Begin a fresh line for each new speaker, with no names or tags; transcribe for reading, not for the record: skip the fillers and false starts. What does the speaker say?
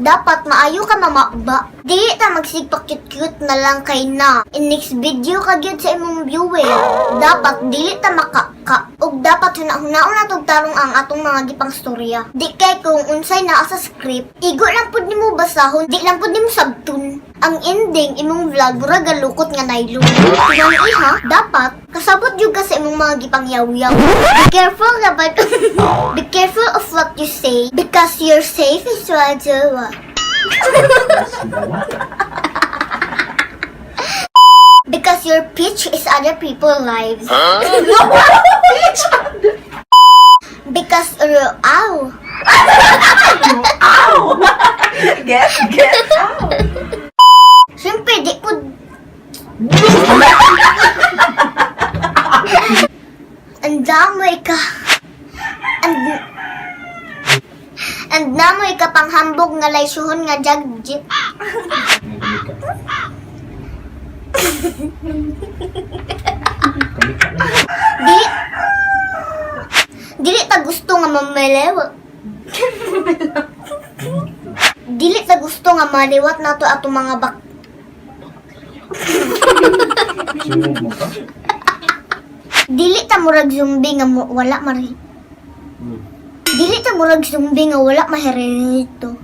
dapat maayo ka mamaba. Dili ta magsigpa-cute-cute na lang kay na. In next video ka gyud sa imong viewer. Dapat dili ta makaka. Ug dapat huna-hunaon na tog tarong ang atong mga gipang storya. Di kay kung unsay naa sa script, igo lang pud nimo basahon, di lang pud nimo sabtun. Ang ending imong vlog mura galukot nga nailon. Kung iha, dapat kasabot jud ka sa imong mga gipang yaw-yaw. Be careful about Be careful of what you say because your safe is what. Because your pitch is other people's lives. Because ow.
Ow! Get out!
Siyempre, di po... Ang damoy ka. Ang damoy ka panghambog nga laysuhon nga jagjit. Dili ta gusto nga mamalewat. Dili ta gusto nga maliwat nato ato mga bak. Dili ta murag zombie nga wala mari. Dili ta murag zombie nga wala maherito.